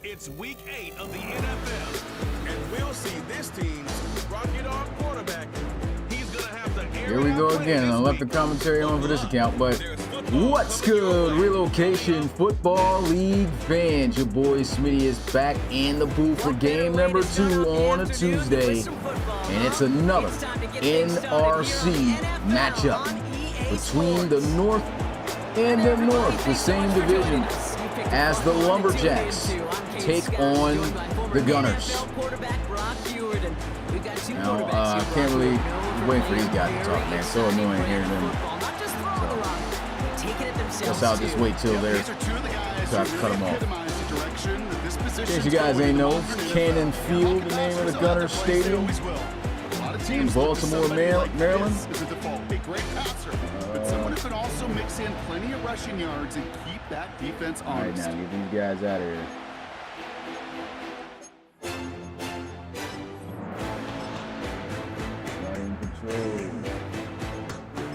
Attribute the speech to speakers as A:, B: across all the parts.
A: It's week 8 of the NFL, and we'll see this team's rocket arm quarterback. He's going to have to
B: Here we go again, and I left the commentary on for this account, but what's good, Relocation Football League fans? Your boy Smitty is back in the booth for game number 2 on a Tuesday, and it's another NRC matchup between the North and the North, the same division as the Lumberjacks take on the Gunners. Now, I can't really wait for these guys to talk, man. So annoying hearing them. So, guess I'll just wait till they're so I can cut them off. In case you guys ain't know, it's Cannon Field, the name of the Gunners Stadium in Baltimore, Maryland.
C: Someone who can also mix in plenty of rushing yards and keep that defense honest.
B: All right, now get these guys out of here. Right in control.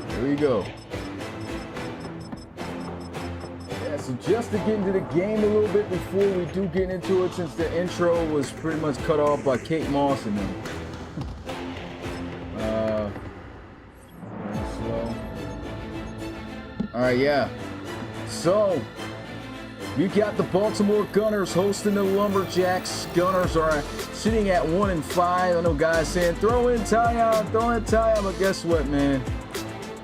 B: Here we go. Yeah, so just to get into the game a little bit before we do get into it, since the intro was pretty much cut off by Kate Moss and them. All right, yeah. So, you got the Baltimore Gunners hosting the Lumberjacks. Gunners are sitting at 1-5. I know guys saying, throw in Tyon, but guess what, man?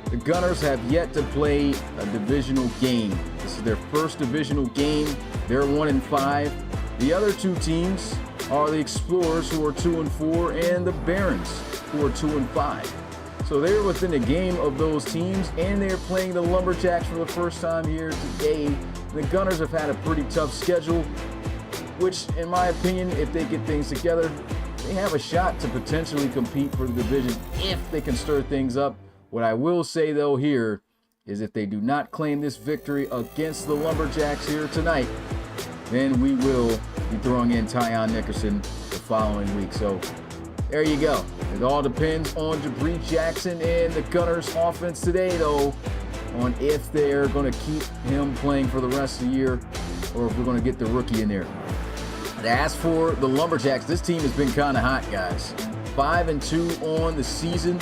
B: The Gunners have yet to play a divisional game. This is their first divisional game. They're 1-5. The other two teams are the Explorers, who are 2-4, and the Barons, who are 2-5. So they're within a game of those teams, and they're playing the Lumberjacks for the first time here today. The Gunners have had a pretty tough schedule, which, in my opinion, if they get things together, they have a shot to potentially compete for the division if they can stir things up. What I will say, though, here is if they do not claim this victory against the Lumberjacks here tonight, then we will be throwing in Tyon Nickerson the following week. So there you go. It all depends on Jabri Jackson and the Gunners offense today, though, on if they're going to keep him playing for the rest of the year or if we're going to get the rookie in there. As for the Lumberjacks, this team has been kind of hot, guys. 5-2 on the season.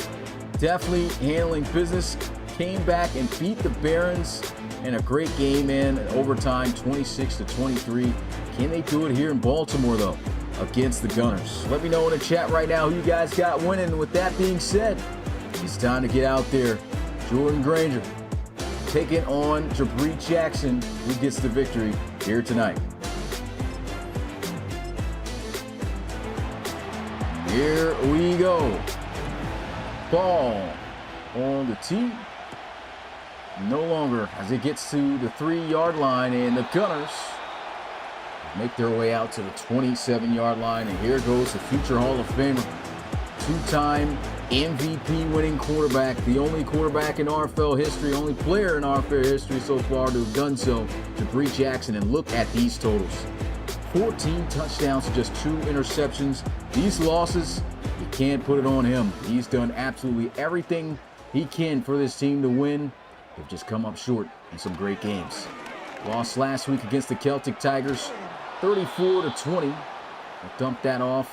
B: Definitely handling business. Came back and beat the Barons in a great game in overtime, 26-23. Can they do it here in Baltimore, though, against the Gunners? Let me know in the chat right now who you guys got winning. With that being said, it's time to get out there. Jordan Granger taking on Jabri Jackson, who gets the victory here tonight. Here we go. Ball on the tee. No longer as it gets to the 3-yard line, and the Gunners make their way out to the 27-yard line. And here goes the future Hall of Famer, two-time MVP winning quarterback, the only quarterback in RFL history, only player in RFL history so far to have done so, Jabri Jackson. And look at these totals. 14 touchdowns to just 2 interceptions. These losses, you can't put it on him. He's done absolutely everything he can for this team to win. They've just come up short in some great games. Lost last week against the Celtic Tigers, 34-20. I dumped that off.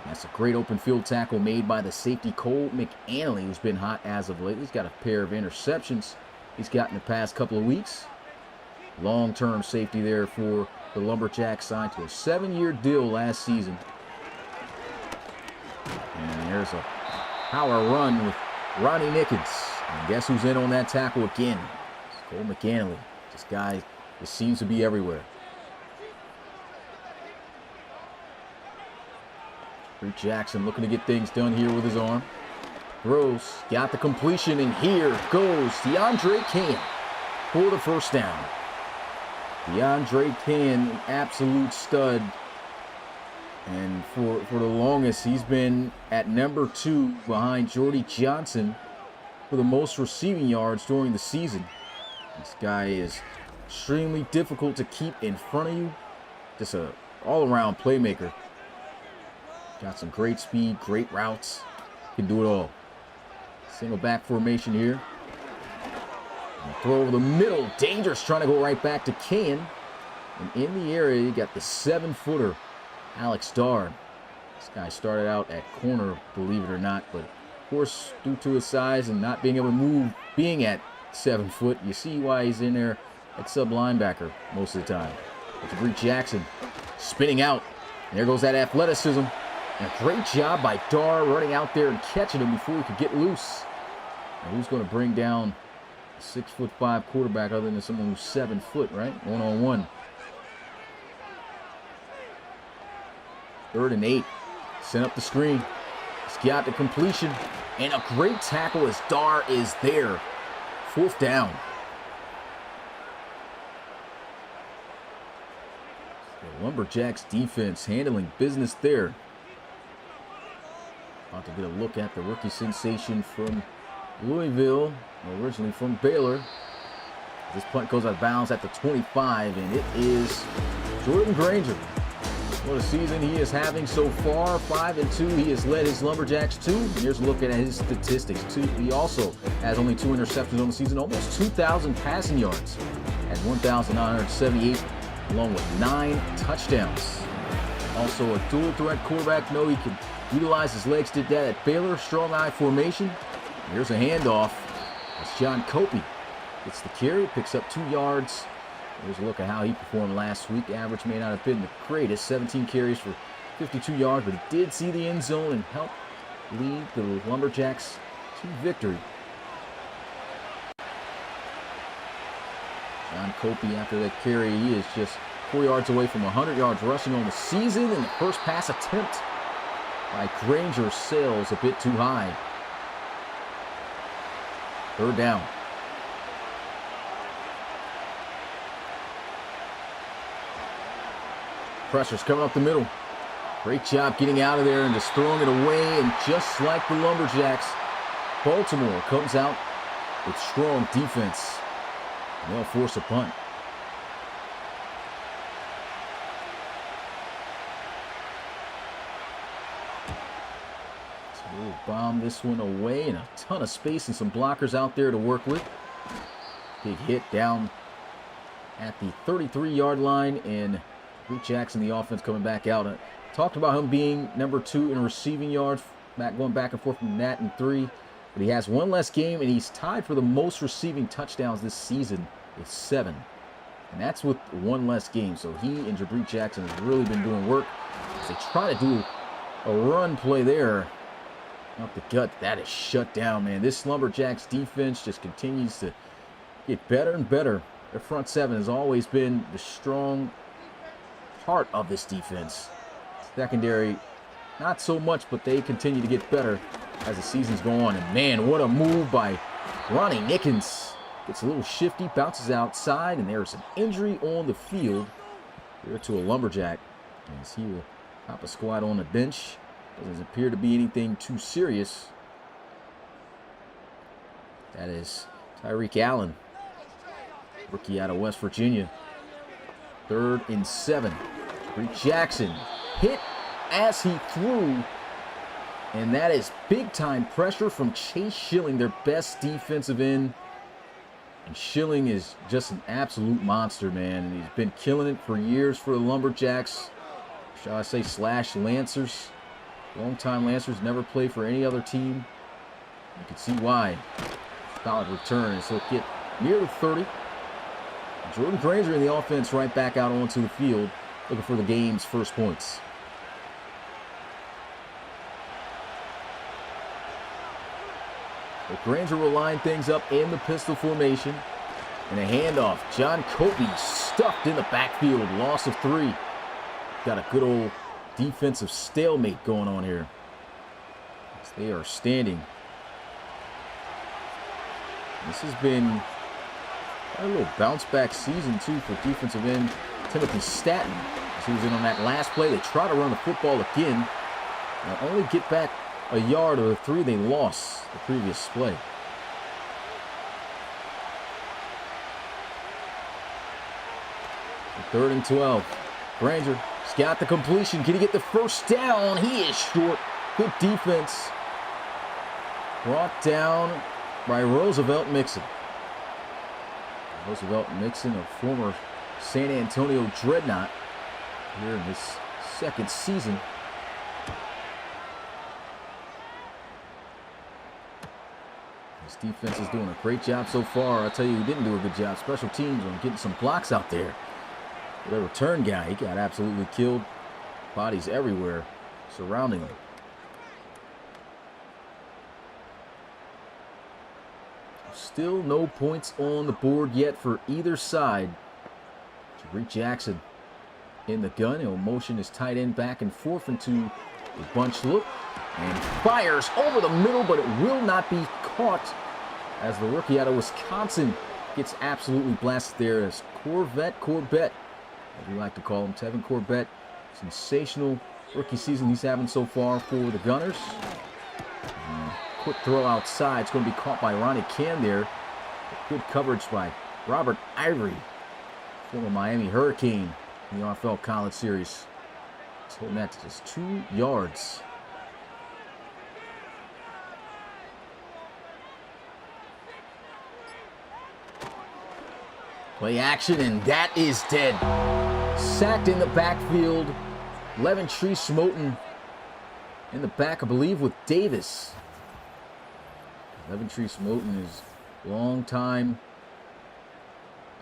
B: That's a great open field tackle made by the safety Cole McAnally, who's been hot as of late. He's got a pair of interceptions he's got in the past couple of weeks. Long-term safety there for the Lumberjacks, signed to a 7-year deal last season. And there's a power run with Ronnie Nickens. And guess who's in on that tackle again? It's Cole McAnally. This guy just seems to be everywhere. Jabri Jackson looking to get things done here with his arm. Throws, got the completion, and here goes DeAndre Can for the first down. DeAndre Can, an absolute stud. And for the longest, he's been at number 2 behind Jordy Johnson for the most receiving yards during the season. This guy is extremely difficult to keep in front of you. Just a all-around playmaker. Got some great speed, great routes. Can do it all. Single back formation here. And throw over the middle. Dangerous, trying to go right back to Can. And in the area, you got the 7-footer, Alex Dard. This guy started out at corner, believe it or not, but of course, due to his size and not being able to move, being at 7 foot, you see why he's in there at sub linebacker most of the time. But Jabri Jackson spinning out. And there goes that athleticism. And a great job by Dar running out there and catching him before he could get loose. Now, who's going to bring down a 6'5" quarterback other than someone who's 7 foot, right? 1-on-1. 3rd and 8. Send up the screen. He's got the completion. And a great tackle as Dar is there. 4th down. The Lumberjacks defense handling business there. About to get a look at the rookie sensation from Louisville, originally from Baylor. This punt goes out of bounds at the 25, and it is Jordan Granger. What a season he is having so far. 5-2. He has led his Lumberjacks to. And here's a look at his statistics. He also has only 2 interceptions on the season, almost 2,000 passing yards at 1,978, along with 9 touchdowns. Also a dual threat quarterback. No, he can utilize his legs. Did that at Baylor. Strong eye formation. Here's a handoff. It's John Copey. Gets the carry, picks up 2 yards. Here's a look at how he performed last week. Average may not have been the greatest. 17 carries for 52 yards, but he did see the end zone and helped lead the Lumberjacks to victory. John Copey, after that carry, he is just 4 yards away from 100 yards rushing on the season. And the first pass attempt by Granger sails a bit too high. 3rd down. Pressure's coming up the middle. Great job getting out of there and just throwing it away. And just like the Lumberjacks, Baltimore comes out with strong defense. And they'll force a punt. So we'll bomb this one away, and a ton of space and some blockers out there to work with. Big hit down at the 33-yard line, and Luke Jackson, the offense, coming back out. I talked about him being number 2 in receiving yards, going back and forth from Madden 3. But he has 1 less game, and he's tied for the most receiving touchdowns this season with 7. And that's with 1 less game. So he and Jabri Jackson have really been doing work. As they try to do a run play there. Up the gut. That is shut down, man. This Lumberjacks defense just continues to get better and better. Their front 7 has always been the strong part of this defense. Secondary, not so much, but they continue to get better as the seasons go on. And man, what a move by Ronnie Nickens. Gets a little shifty, bounces outside, and there's an injury on the field here to a Lumberjack, as he will top a squad on the bench. Doesn't appear to be anything too serious. That is Tyreek Allen, rookie out of West Virginia. 3rd and 7. Jabri Jackson hit as he threw. And that is big-time pressure from Chase Schilling, their best defensive end. And Schilling is just an absolute monster, man. And he's been killing it for years for the Lumberjacks. Shall I say slash Lancers. Long-time Lancers, never played for any other team. You can see why. Solid return. So get near the 30. Jordan Granger in the offense right back out onto the field, looking for the game's first points. But Granger will line things up in the pistol formation. And a handoff. John Copey stuffed in the backfield. Loss of 3. Got a good old defensive stalemate going on here. As they are standing. This has been a little bounce back season too for defensive end Timothy Statton. As he was in on that last play, they try to run the football again. And only get back a yard of the 3 they lost the previous play. The 3rd and 12. Granger has got the completion. Can he get the first down? He is short. Good defense. Brought down by Roosevelt Mixon. Roosevelt Mixon, a former San Antonio Dreadnought here in this second season. This defense is doing a great job so far. I'll tell you who didn't do a good job. Special teams on getting some blocks out there. The return guy, he got absolutely killed. Bodies everywhere surrounding him. Still no points on the board yet for either side. Tariq Jackson in the gun. He'll motion his tight end back and forth into a bunch look. And fires over the middle, but it will not be caught as the rookie out of Wisconsin gets absolutely blasted there as Corbett, as we like to call him, Tevin Corbett. Sensational rookie season he's having so far for the Gunners. Quick throw outside. It's going to be caught by Ronnie Can there. Good coverage by Robert Ivory, former Miami Hurricane in the RFL College Series. He's holding that to just 2 yards. Play action, and that is dead. Sacked in the backfield. Leventree Smoten in the back, I believe, with Davis. Leventree Smoten is long time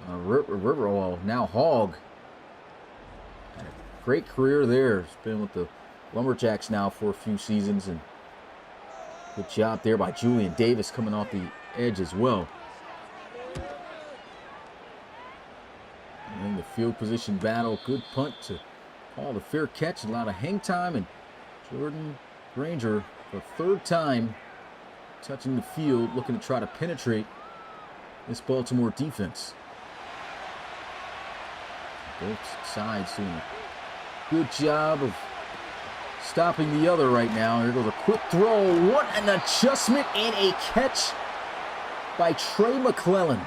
B: Riverwall, now Hog. Had a great career there. He's been with the Lumberjacks now for a few seasons, and good job there by Julian Davis coming off the edge as well. In the field position battle, good punt to call the fair catch, a lot of hang time, and Jordan Granger for third time touching the field, looking to try to penetrate this Baltimore defense. Both sides doing a good job of stopping the other right now. Here goes a quick throw. What an adjustment and a catch by Trey McClellan.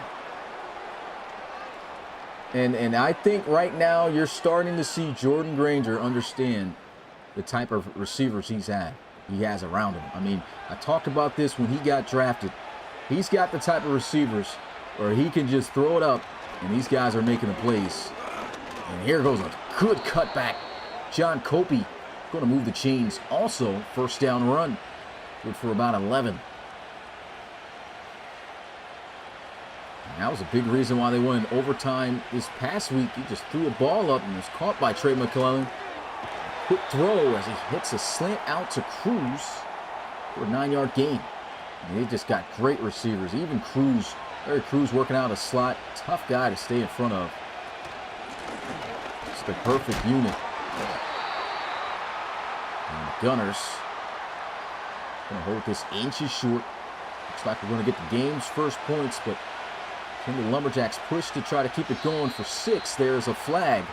B: And I think right now you're starting to see Jordan Granger understand the type of receivers he has around him. I mean, I talked about this when he got drafted. He's got the type of receivers where he can just throw it up, and these guys are making the plays. And here goes a good cutback. John Copey going to move the chains. Also, first down run. Good for about 11. And that was a big reason why they won in overtime this past week. He just threw a ball up and was caught by Trey McClellan. Quick throw as he hits a slant out to Cruz for a 9-yard gain. And they just got great receivers. Even Cruz, Larry Cruz working out a slot. Tough guy to stay in front of. It's the perfect unit. And the Gunners going to hold this inches short. Looks like we're going to get the game's first points, but can the Lumberjacks push to try to keep it going for 6? There's a flag.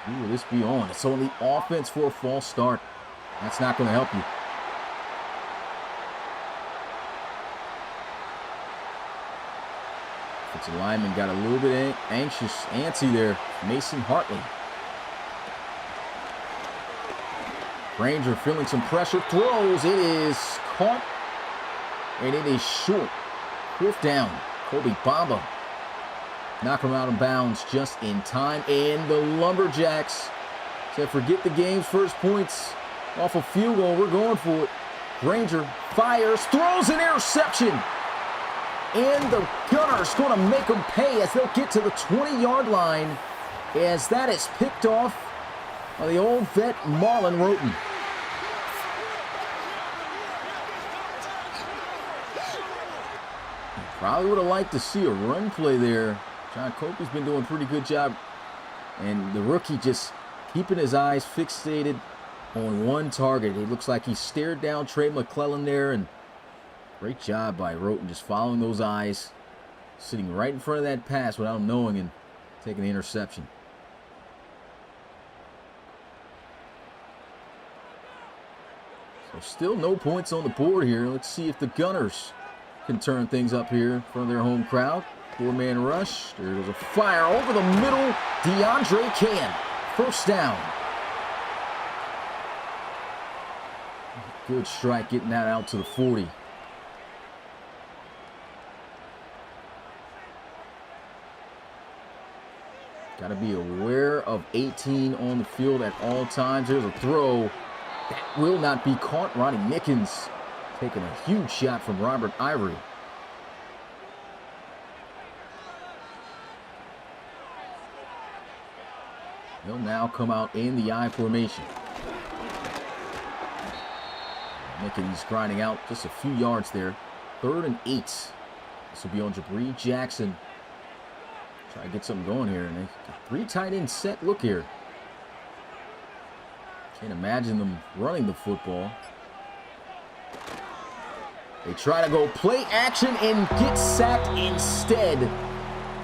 B: Who will this be on? It's on the offense for a false start. That's not going to help you. Defensive lineman got a little bit antsy there. Mason Hartley. Granger feeling some pressure. Throws. It is caught. And it is short. 4th down. Kobe Bamba. Knock him out of bounds just in time. And the Lumberjacks said, forget the game's first points. Off a field goal, we're going for it. Granger fires, throws an interception. And the Gunners going to make them pay as they'll get to the 20-yard line as that is picked off by the old vet Marlon Roten. Probably would have liked to see a run play there. John Copey's been doing a pretty good job. And the rookie just keeping his eyes fixated on one target. It looks like he stared down Trey McClellan there. And great job by Roten just following those eyes. Sitting right in front of that pass without him knowing and taking the interception. So still no points on the board here. Let's see if the Gunners can turn things up here in front of their home crowd. 4-man rush. There goes a fire over the middle. DeAndre Can. First down. Good strike getting that out to the 40. Got to be aware of 18 on the field at all times. There's a throw. That will not be caught. Ronnie Mickens taking a huge shot from Robert Ivory. He'll now come out in the I formation. Mickens grinding out just a few yards there. 3rd and 8. This will be on Jabri Jackson. Try to get something going here. And they got 3 tight end set look here. Can't imagine them running the football. They try to go play action and get sacked instead.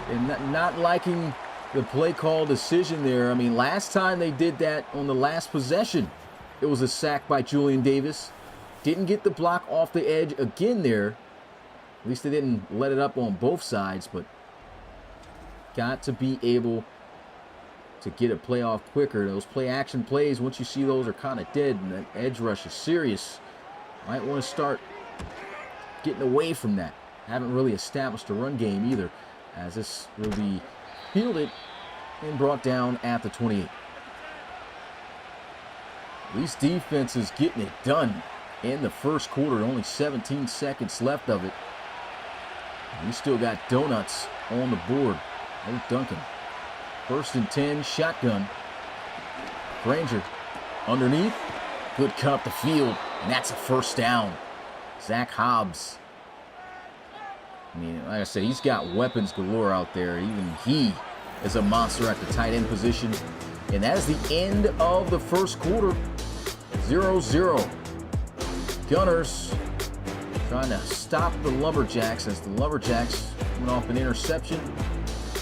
B: And not liking the play call decision there. I mean, last time they did that on the last possession, it was a sack by Julian Davis. Didn't get the block off the edge again there. At least they didn't let it up on both sides, but got to be able to get a play off quicker. Those play action plays, once you see those, are kind of dead, and that edge rush is serious. Might want to start getting away from that. Haven't really established a run game either, as this will be fielded and brought down at the 28. These defenses getting it done in the first quarter. Only 17 seconds left of it. We still got donuts on the board. No Duncan. 1st and 10, shotgun. Granger underneath. Good cut up the field, and that's a first down. Zach Hobbs. I mean, like I said, he's got weapons galore out there. Even he is a monster at the tight end position. And that is the end of the first quarter. 0-0. Gunners trying to stop the Lumberjacks as the Lumberjacks coming off an interception.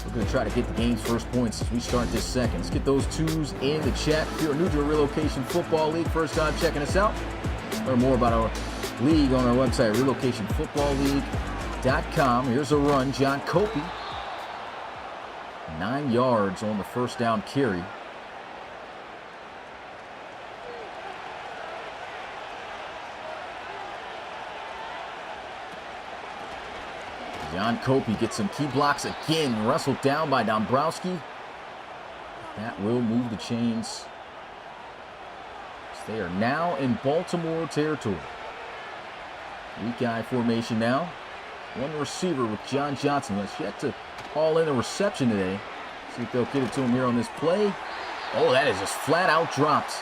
B: We're going to try to get the game's first points as we start this second. Let's get those twos in the chat. If you're new to a Relocation Football League, first time checking us out, learn more about our league on our website, relocationfootballleague.com. Here's a run. John Copey, 9 yards on the first down carry. John Copey gets some key blocks again. Wrestled down by Dombrowski. That will move the chains. They are now in Baltimore territory. Weak eye formation now. One receiver with John Johnson. That's yet to haul in a reception today. See if they'll get it to him here on this play. Oh, that is just flat out dropped.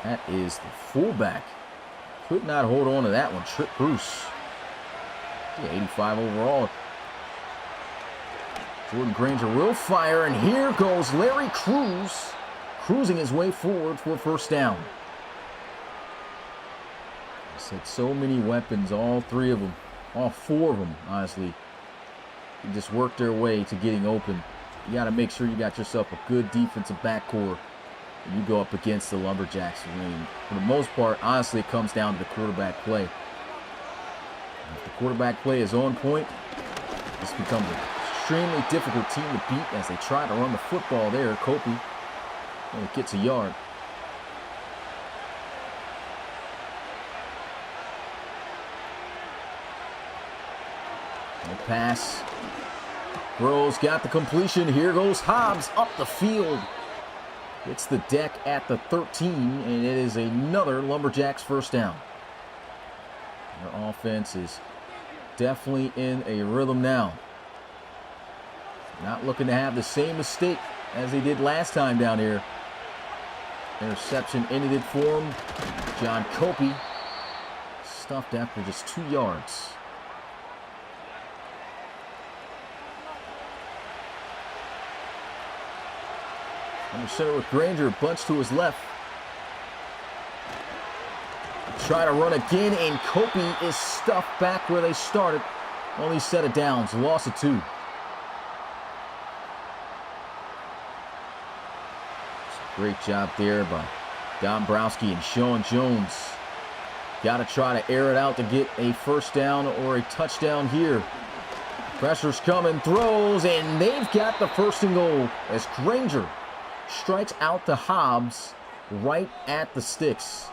B: That is the fullback. Could not hold on to that one. Trip Bruce. 85 overall. Jordan Granger will fire, and here goes Larry Cruz, cruising his way forward for a first down. I said so many weapons, all 3 of them, all 4 of them, honestly. They just work their way to getting open. You got to make sure you got yourself a good defensive backcourt when you go up against the Lumberjacks. I mean, for the most part, honestly, it comes down to the quarterback play. If the quarterback play is on point, this becomes an extremely difficult team to beat as they try to run the football there. Copey only gets a yard. No pass. Groves got the completion. Here goes Hobbs up the field. Hits the deck at the 13, and it is another Lumberjacks first down. Their offense is definitely in a rhythm now. Not looking to have the same mistake as they did last time down here. Interception ended it for him. John Copey stuffed after just 2 yards. Under center with Granger, bunch to his left. Try to run again, and Copey is stuffed back where they started. Only set of downs, loss of 2. Great job there by Dombrowski and Sean Jones. Got to try to air it out to get a first down or a touchdown here. Pressure's coming, throws, and they've got the first and goal as Granger strikes out to Hobbs right at the sticks.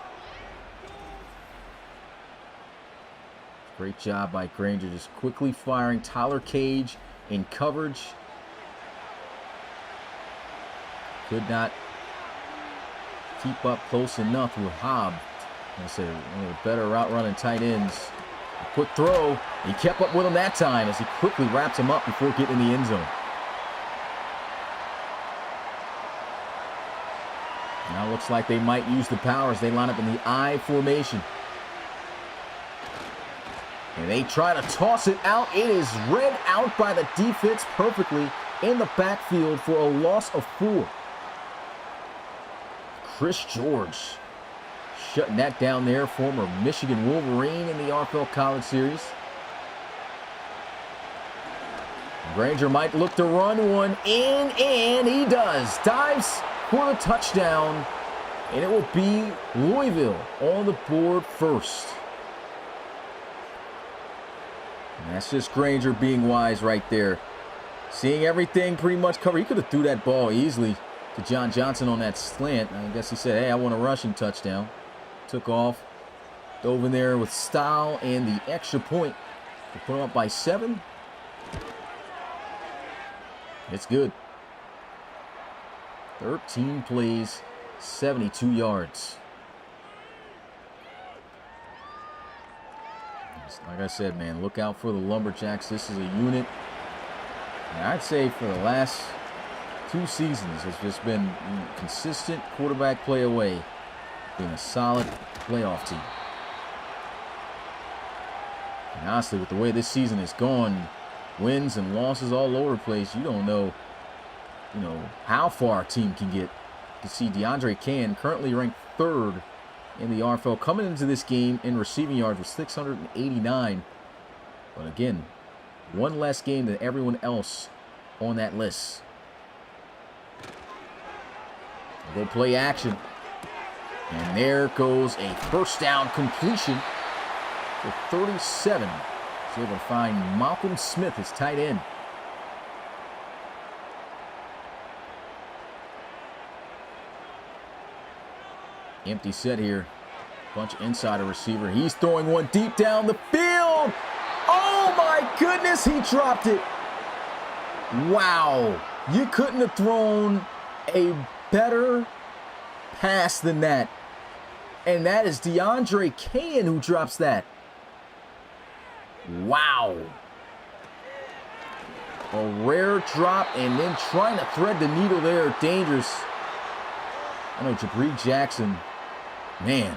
B: Great job by Granger, just quickly firing Tyler Cage in coverage. Could not keep up close enough with Hobb. I said, one of the better route running tight ends. A quick throw. He kept up with him that time as he quickly wraps him up before getting in the end zone. Now looks like they might use the power as they line up in the I formation. And they try to toss it out. It is read out by the defense perfectly in the backfield for a loss of 4. Chris George shutting that down there, former Michigan Wolverine in the RFL College Series. Granger might look to run one in, and he does. Dives for the touchdown, and it will be Louisville on the board first. And that's just Granger being wise right there. Seeing everything pretty much covered. He could have threw that ball easily to John Johnson on that slant. I guess he said, hey, I want a rushing touchdown. Took off, dove in there with style and the extra point to put him up by 7. It's good. 13 plays, 72 yards. Like I said, man, look out for the Lumberjacks. This is a unit, and I'd say for the last 2 seasons, it's just been consistent quarterback play away, being a solid playoff team. And honestly, with the way this season has gone, wins and losses all over the place, you don't know, how far a team can get. You see DeAndre Can currently ranked 3rd in the RFL, coming into this game in receiving yards with 689. But again, 1 less game than everyone else on that list. They'll play action. And there goes a first down completion for 37. So able to find Malcolm Smith, his tight end. Empty set here. Bunch inside a receiver. He's throwing one deep down the field. Oh my goodness, he dropped it. Wow. You couldn't have thrown a better pass than that. And that is DeAndre Can who drops that. Wow. A rare drop and then trying to thread the needle there. Dangerous. I know Jabri Jackson, man,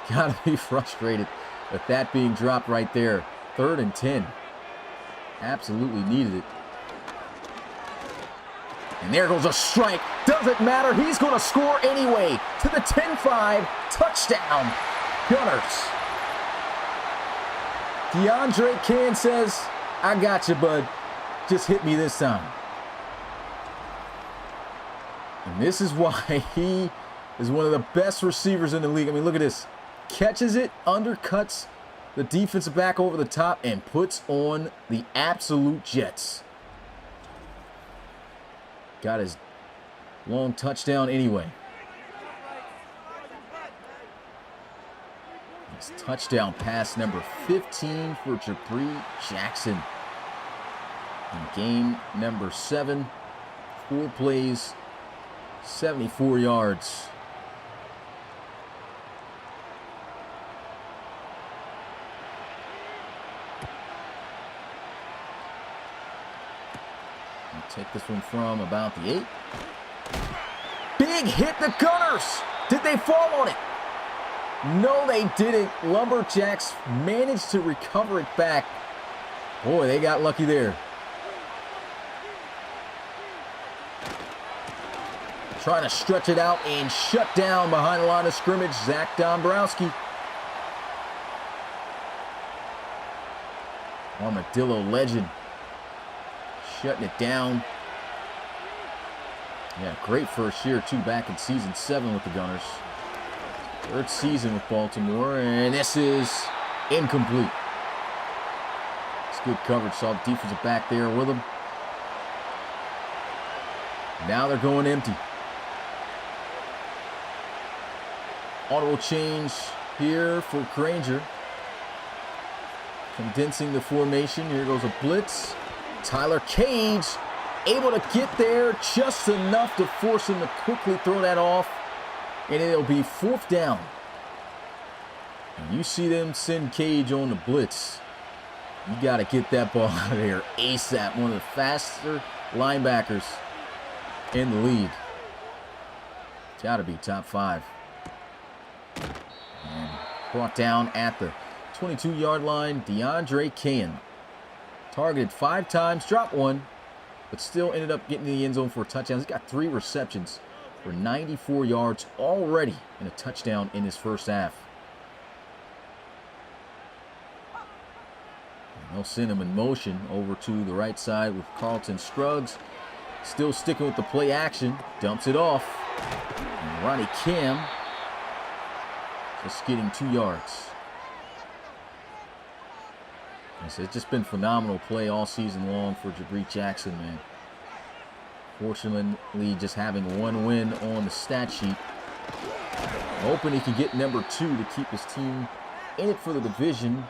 B: gotta be frustrated with that being dropped right there. 3rd and 10. Absolutely needed it. And there goes a strike. Doesn't matter. He's going to score anyway. To the 10-5. Touchdown. Gunners. DeAndre Can says, I got you, bud. Just hit me this time. And this is why he is one of the best receivers in the league. I mean, look at this. Catches it, undercuts the defensive back over the top, and puts on the absolute Jets. Got his long touchdown anyway. His touchdown pass number 15 for Jabri Jackson. In game number 7, 4 plays, 74 yards. Take this one from about the 8. Big hit the Gunners. Did they fall on it? No, they didn't. Lumberjacks managed to recover it back. Boy, they got lucky there. Trying to stretch it out and shut down behind the line of scrimmage, Zach Dombrowski. Armadillo legend. Shutting it down. Yeah, great first year, too, back in season 7 with the Gunners. 3rd season with Baltimore, and this is incomplete. It's good coverage. Saw the defensive back there with him. Now they're going empty. Audible change here for Granger. Condensing the formation. Here goes a blitz. Tyler Cage, able to get there just enough to force him to quickly throw that off. And it'll be 4th down. And you see them send Cage on the blitz. You got to get that ball out of there ASAP. One of the faster linebackers in the league. Got to be top 5. And brought down at the 22-yard line, DeAndre Cain. Targeted 5 times, dropped 1, but still ended up getting in the end zone for a touchdown. He's got 3 receptions for 94 yards already and a touchdown in his first half. And they'll send him in motion over to the right side with Carlton Scruggs. Still sticking with the play action. Dumps it off. And Ronnie Kim just getting 2 yards. It's just been phenomenal play all season long for Jabri Jackson, man. Fortunately, just having 1 win on the stat sheet. Hoping he can get number 2 to keep his team in it for the division.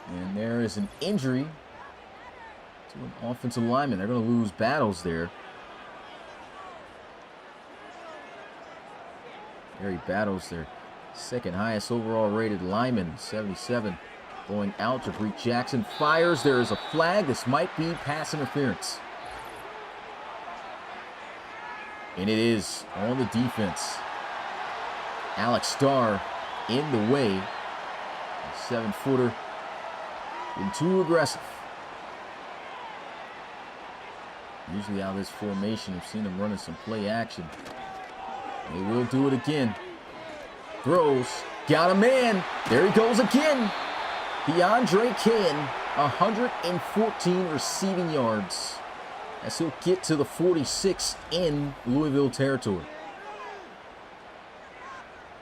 B: And there is an injury to an offensive lineman. They're going to lose battles there. Gary Battles, their 2nd highest overall rated lineman, 77. Going out, Jabri Jackson fires. There is a flag. This might be pass interference. And it is on the defense. Alex Starr in the way. A 7-footer. Been too aggressive. Usually out of this formation, I've seen him running some play action. They will do it again. Throws. Got a man. There he goes again. DeAndre Cain, 114 receiving yards. As he'll get to the 46 in Louisville territory.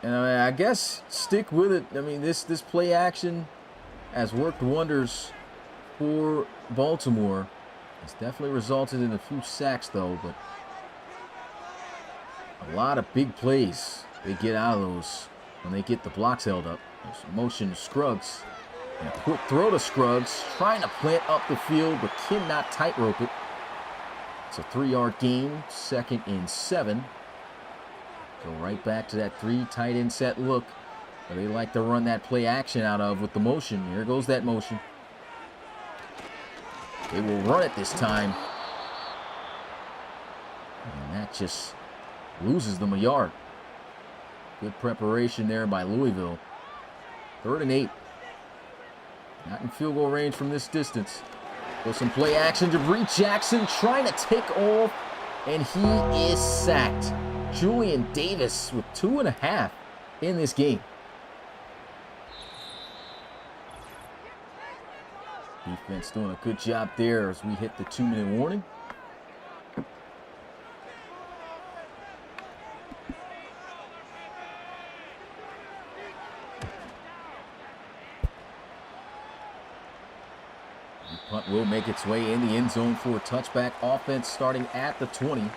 B: And I guess stick with it. I mean, this play action has worked wonders for Baltimore. It's definitely resulted in a few sacks, though, but a lot of big plays they get out of those when they get the blocks held up. There's motion to Scruggs. And a quick throw to Scruggs, trying to plant up the field, but cannot tightrope it. It's a 3-yard gain, 2nd and 7. Go right back to that 3 tight end set look. But they like to run that play action out of with the motion. Here goes that motion. They will run it this time. And that just loses them a yard. Good preparation there by Louisville. 3rd and 8. Not in field goal range from this distance. With some play action, Jabri Jackson trying to take off, and he is sacked. Julian Davis with 2.5 in this game. Defense doing a good job there as we hit the 2-minute warning. Punt will make its way in the end zone for a touchback. Offense starting at the 20.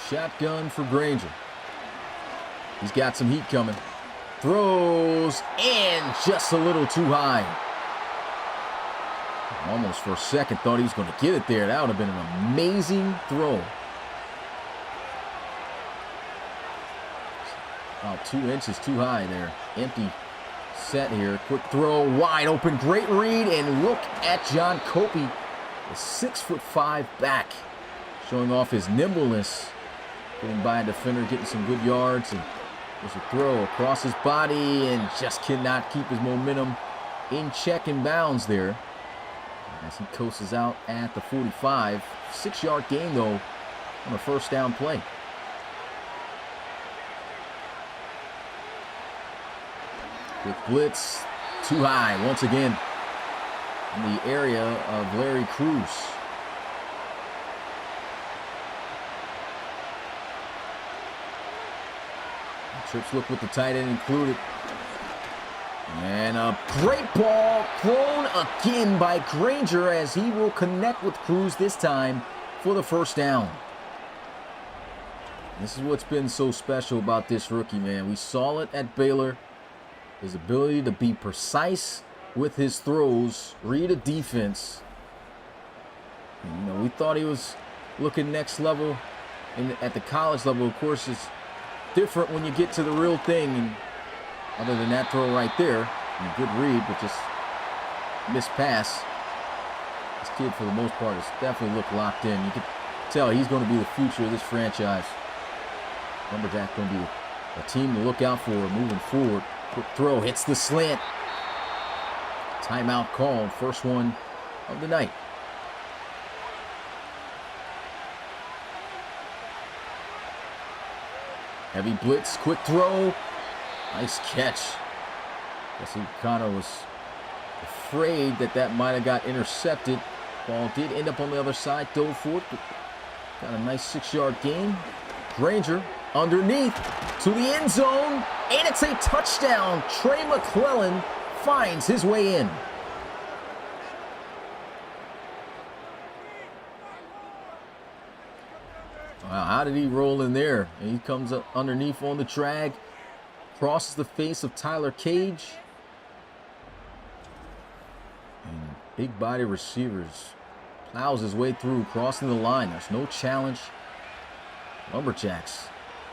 B: Shotgun for Granger. He's got some heat coming. Throws, and just a little too high. Almost for a second thought he was going to get it there. That would have been an amazing throw. About 2 inches too high there. Empty set here. Quick throw, wide open, great read, and look at John Copey, the 6'5" back, showing off his nimbleness. Getting by a defender, getting some good yards, and there's a throw across his body, and just cannot keep his momentum in check and bounds there. As he coasts out at the 45. 6-yard gain, though, on a 1st down play. Quick blitz, too high once again in the area of Larry Cruz. Trips look with the tight end included. And a great ball thrown again by Granger as he will connect with Cruz this time for the first down. This is what's been so special about this rookie, man. We saw it at Baylor. His ability to be precise with his throws, read a defense. And, you know, we thought he was looking next level at the college level. Of course, it's different when you get to the real thing. And other than that throw right there, and a good read, but just missed pass. This kid, for the most part, has definitely looked locked in. You can tell he's going to be the future of this franchise. Lumberjacks going to be a team to look out for moving forward. Quick throw, hits the slant. Timeout called, first one of the night. Heavy blitz, quick throw. Nice catch. Guess he kind of was afraid that might have got intercepted. Ball did end up on the other side, dove for it, but got a nice 6-yard gain. Granger underneath to the end zone, and it's a touchdown. Trey McClellan finds his way in. Wow, how did he roll in there? And he comes up underneath on the drag, crosses the face of Tyler Cage. And big body receivers, plows his way through, crossing the line. There's no challenge. Lumberjacks,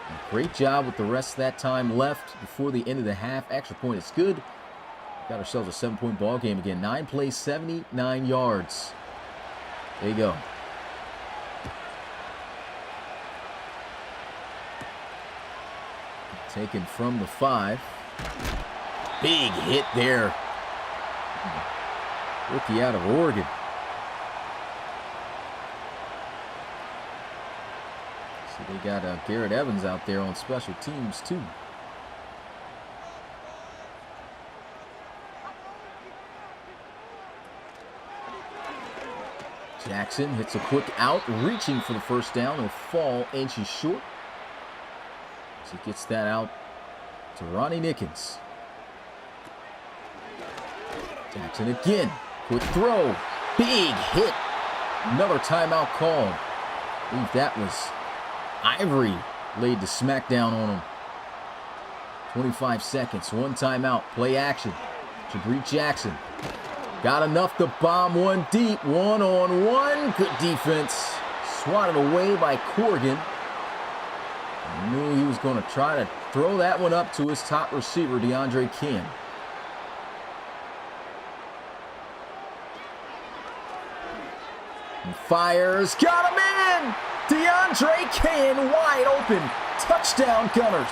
B: a great job with the rest of that time left before the end of the half. Extra point is good. Got ourselves a 7-point ball game again. 9 plays, 79 yards. There you go. Taken from the 5. Big hit there. Rookie out of Oregon. So they got Garrett Evans out there on special teams too. Jackson hits a quick out, reaching for the first down. He'll fall inches short. As he gets that out to Ronnie Nickens. Jackson again. Quick throw. Big hit. Another timeout call. I believe that was Ivory laid the smackdown on him. 25 seconds. One timeout. Play action. Jabri Jackson. Got enough to bomb one deep. One-on-one. Good defense. Swatted away by Corrigan. I knew he was going to try to throw that one up to his top receiver, DeAndre King. And fires. Got him in! DeAndre King wide open. Touchdown, Gunners.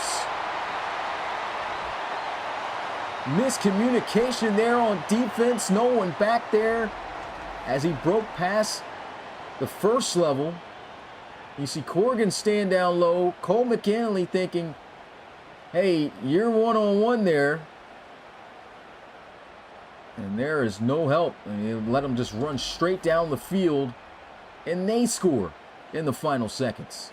B: Miscommunication there on defense. No one back there as he broke past the first level. You see Corrigan stand down low. Cole McKinley thinking, hey, you're one-on-one there. And there is no help. And you let them just run straight down the field. And they score in the final seconds.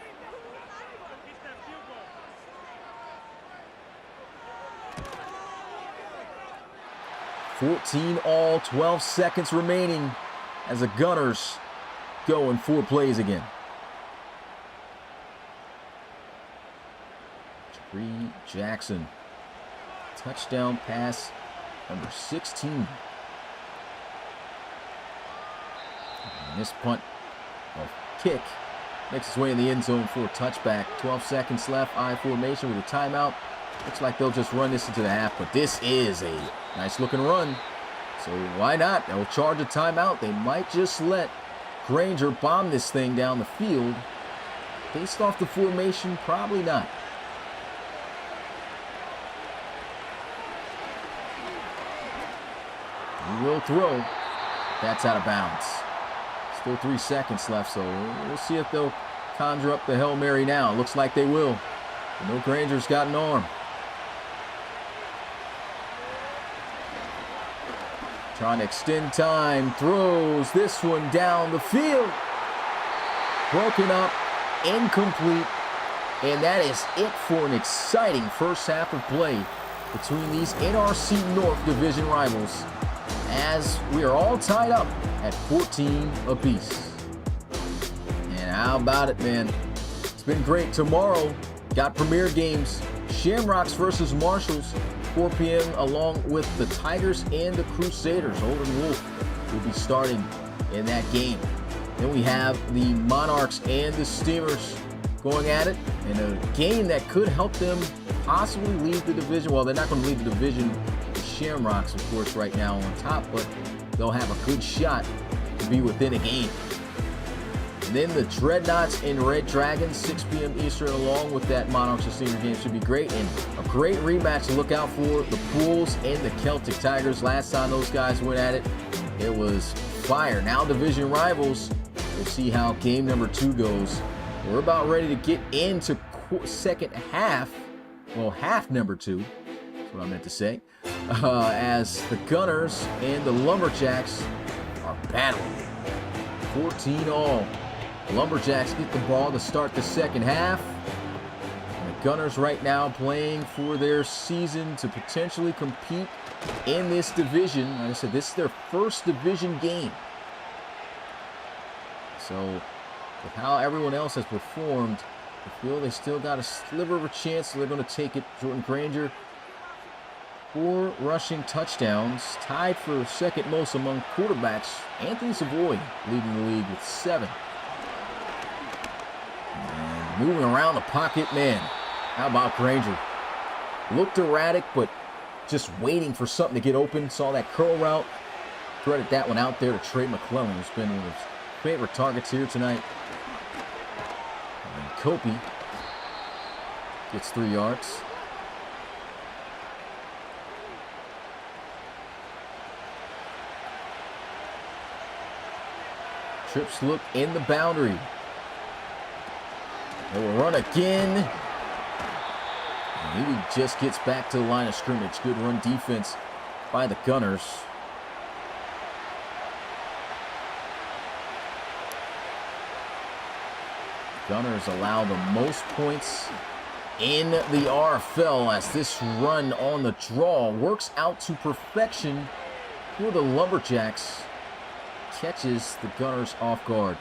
B: $14 all, 12 seconds remaining as the Gunners go in 4 plays again. Jabri Jackson. Touchdown pass number 16. And this punt of kick makes its way in the end zone for a touchback. 12 seconds left. I formation with a timeout. Looks like they'll just run this into the half, but this is a nice looking run. So why not? They'll charge a timeout. They might just let Granger bomb this thing down the field. Based off the formation, probably not. He will throw. That's out of bounds. Still 3 seconds left, so we'll see if they'll conjure up the Hail Mary now. Looks like they will. But no, Granger's got an arm. Trying to extend time. Throws this one down the field. Broken up. Incomplete. And that is it for an exciting first half of play between these NRC North Division rivals, as we are all tied up at 14 apiece. And How about it, man? It's been great. Tomorrow, got premier games. Shamrocks versus Marshalls, 4 p.m. along with the Tigers and the Crusaders. Holden Wolf will be starting in that game. Then we have the Monarchs and the Steamers going at it in a game that could help them possibly lead the division. Well, they're not going to lead the division. The Shamrocks, of course, right now on top, but they'll have a good shot to be within a game. And then the Dreadnoughts and Red Dragons, 6 p.m. Eastern, along with that Monarchs and Steamers game should be great. And a great rematch to look out for, the Bulls and the Celtic Tigers. Last time those guys went at it, it was fire. Now division rivals. We'll see how game number 2 goes. We're about ready to get into second half. Well, half number 2. That's what I meant to say. As the Gunners and the Lumberjacks are battling. 14 all. The Lumberjacks get the ball to start the second half. And the Gunners right now playing for their season to potentially compete in this division. Like I said, this is their first division game. So, with how everyone else has performed, I feel they still got a sliver of a chance, so they're going to take it. Jordan Granger, 4 rushing touchdowns, tied for second most among quarterbacks. Anthony Savoy leading the league with 7. And moving around the pocket, man, how about Granger? Looked erratic, but just waiting for something to get open. Saw that curl route. Credit that one out there to Trey McClellan, who's been one of his favorite targets here tonight. And Kopi gets 3 yards. Trips look in the boundary. They will run again. And he just gets back to the line of scrimmage. Good run defense by the Gunners. Gunners allow the most points in the RFL as this run on the draw works out to perfection for the Lumberjacks. Catches the Gunners off guard.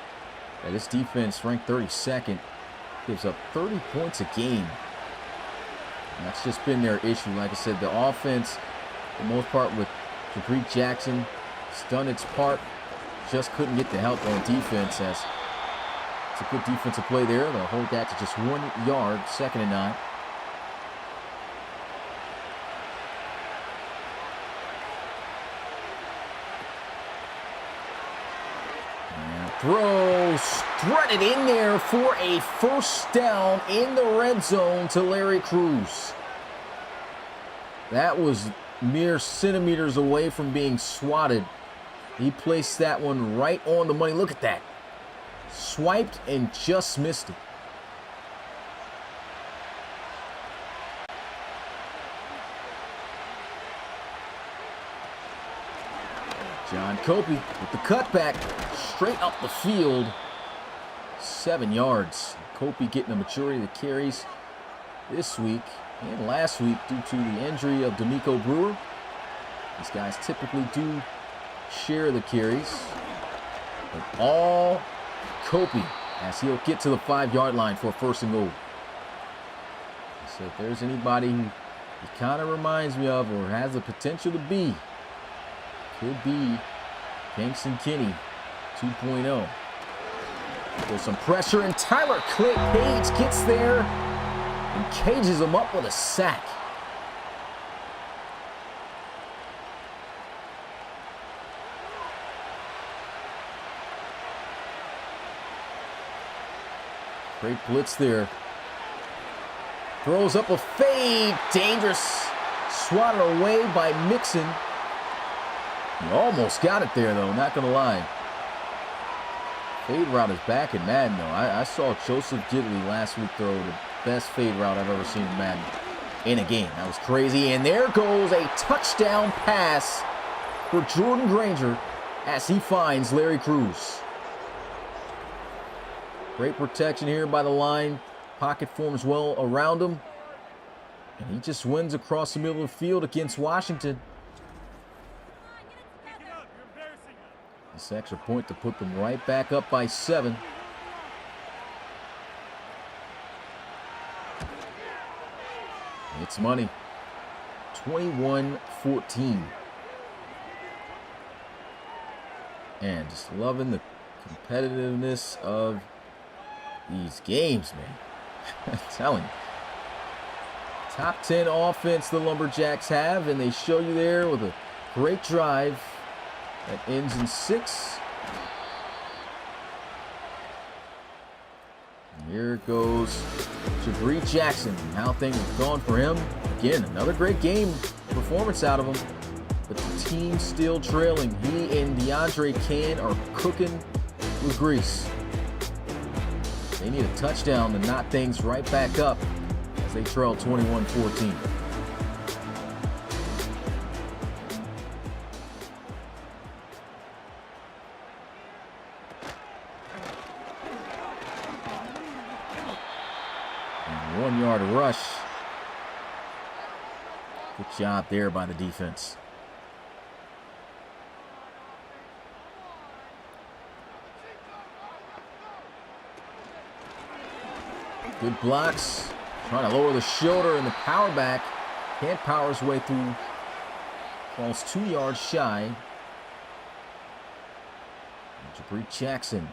B: Yeah, this defense ranked 32nd. Gives up 30 points a game. And that's just been their issue. Like I said, the offense, for the most part, with Jabri Jackson, has done its part. Just couldn't get the help on defense. As it's a good defensive play there. They'll hold that to just 1 yard, 2nd and 9. Throw strutted in there for a first down in the red zone to Larry Cruz. That was mere centimeters away from being swatted. He placed that one right on the money. Look at that. Swiped and just missed it. John Kopi with the cutback straight up the field. 7 yards. Kopi getting a majority of the carries this week and last week due to the injury of D'Amico Brewer. These guys typically do share the carries. But all Kopi as he'll get to the 5-yard line for a 1st and goal. So if there's anybody who he kind of reminds me of or has the potential to be, could be Kingston Kinney 2.0. There's some pressure, and Tyler Page gets there and cages him up with a sack. Great blitz there. Throws up a fade. Dangerous. Swatted away by Mixon. He almost got it there, though, not going to lie. Fade route is back in Madden, though. I saw Joseph Gidley last week throw the best fade route I've ever seen in Madden in a game. That was crazy. And there goes a touchdown pass for Jordan Granger as he finds Larry Cruz. Great protection here by the line. Pocket forms well around him. And he just wins across the middle of the field against Washington. This extra point to put them right back up by 7. It's money. 21-14. And just loving the competitiveness of these games, man. I'm telling you. Top 10 offense the Lumberjacks have, and they show you there with a great drive that ends in 6. And here goes Jabri Jackson. How things have gone for him. Again, another great game performance out of him. But the team still trailing. He and DeAndre Can are cooking with grease. They need a touchdown to knot things right back up as they trail 21-14. And 1-yard rush. Good job there by the defense. Good blocks. Trying to lower the shoulder and the power back. Can't power his way through. Falls 2 yards shy. Jabri Jackson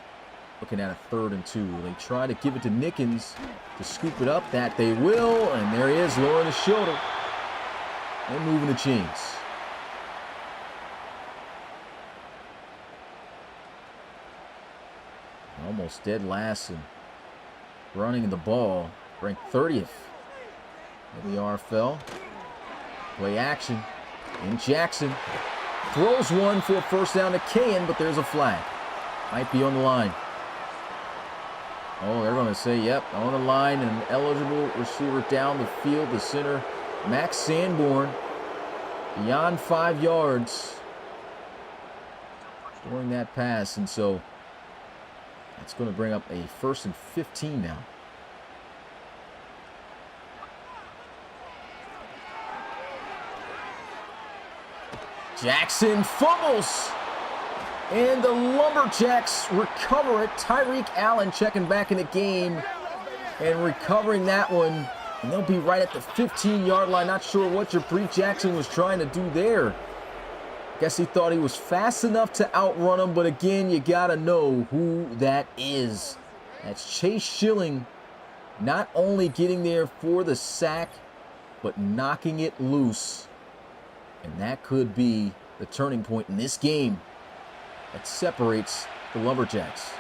B: looking at a 3rd and 2. They try to give it to Nickens to scoop it up. That they will. And there he is, lowering the shoulder and moving the chains. Almost dead last and running the ball. Ranked 30th in the RFL. Play action. And Jackson throws one for a first down to Cain, but there's a flag. Might be on the line. Oh, they're going to say, yep, on the line. And an eligible receiver down the field. The center, Max Sanborn, beyond 5 yards during that pass. And so that's going to bring up a 1st and 15 now. Jackson fumbles, and the Lumberjacks recover it. Tyreek Allen checking back in the game and recovering that one, and they'll be right at the 15-yard line. Not sure what Jabri Jackson was trying to do there. Guess he thought he was fast enough to outrun him, but again, you gotta know who that is. That's Chase Schilling, not only getting there for the sack, but knocking it loose. And that could be the turning point in this game that separates the Lumberjacks.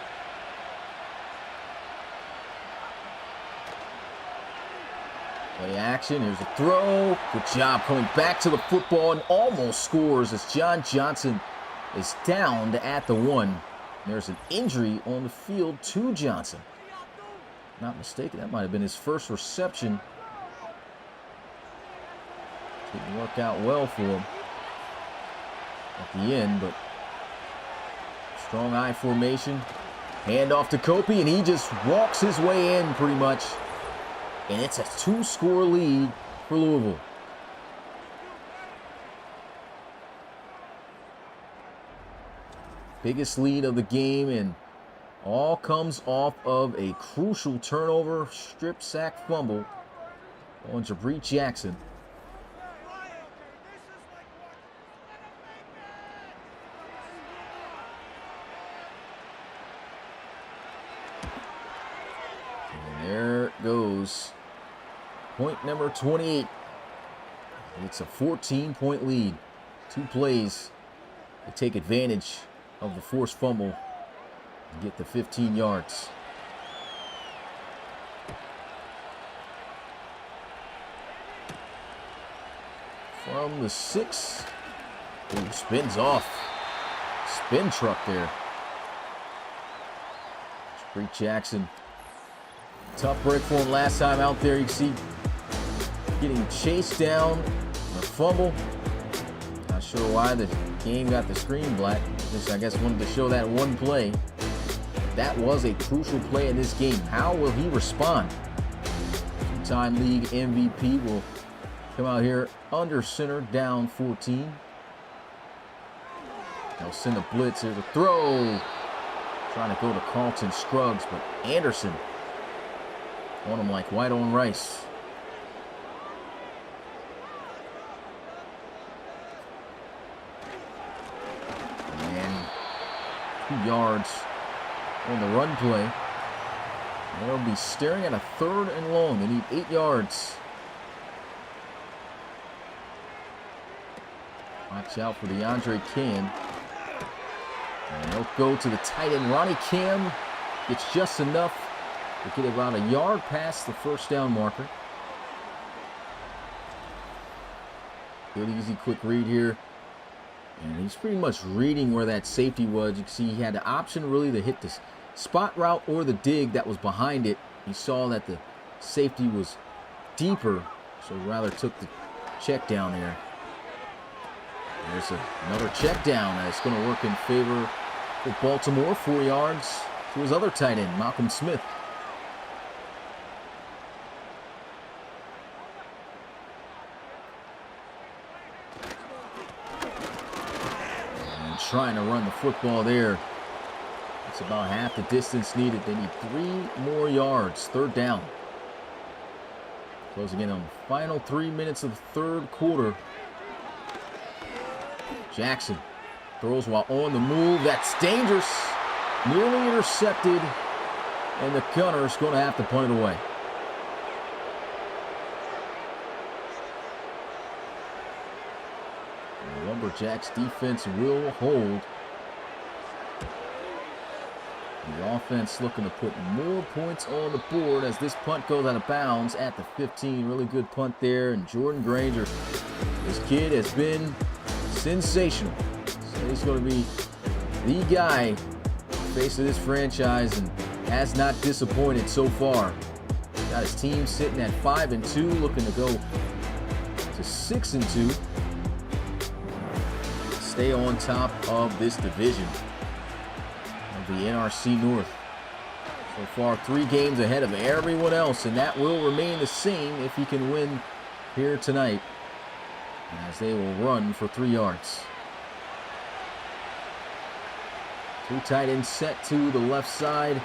B: Play action, here's a throw. Good job coming back to the football and almost scores as John Johnson is downed at the 1. There's an injury on the field to Johnson. Not mistaken, that might have been his first reception. Didn't work out well for him at the end, but strong I formation. Hand off to Kopi, and he just walks his way in pretty much. And it's a 2-score lead for Louisville. Biggest lead of the game, and all comes off of a crucial turnover, strip sack fumble on Jabri Jackson. There goes point number 28. It's a 14-point lead. 2 plays to take advantage of the forced fumble and get the 15 yards. From the 6. Ooh, spins off. Spin truck there. Jabri Jackson. Tough break for him last time out there. You can see getting chased down, a fumble. Not sure why the game got the screen black. Just, I guess, wanted to show that one play. That was a crucial play in this game. How will he respond? Two-time league MVP will come out here under center, down 14. They'll send a blitz. Here's a throw. Trying to go to Carlton Scruggs, but Anderson on him like white on rice. 2 yards on the run play. They'll be staring at a 3rd and long. They need 8 yards. Watch out for DeAndre Cam. And they'll go to the tight end. Ronnie Cam gets just enough to get about a yard past the first down marker. Good, easy, quick read here. And he's pretty much reading where that safety was. You can see he had the option really to hit the spot route or the dig that was behind it. He saw that the safety was deeper, so rather took the check down there. There's another check down that's going to work in favor of Baltimore. 4 yards to his other tight end, Malcolm Smith. And trying to run the football there. It's about half the distance needed. They need 3 more yards. 3rd down. Closing in on the final 3 minutes of the 3rd quarter. Jackson throws while on the move. That's dangerous. Nearly intercepted. And the gunner's going to have to punt it away. The Lumberjacks defense will hold. The offense looking to put more points on the board as this punt goes out of bounds at the 15. Really good punt there. And Jordan Granger, this kid has been sensational. So he's going to be the guy face of this franchise and has not disappointed so far. Got his team sitting at 5-2, looking to go to 6-2. Stay on top of this division of the NRC North. So far, 3 games ahead of everyone else, and that will remain the same if he can win here tonight, as they will run for 3 yards. 2 tight ends set to the left side.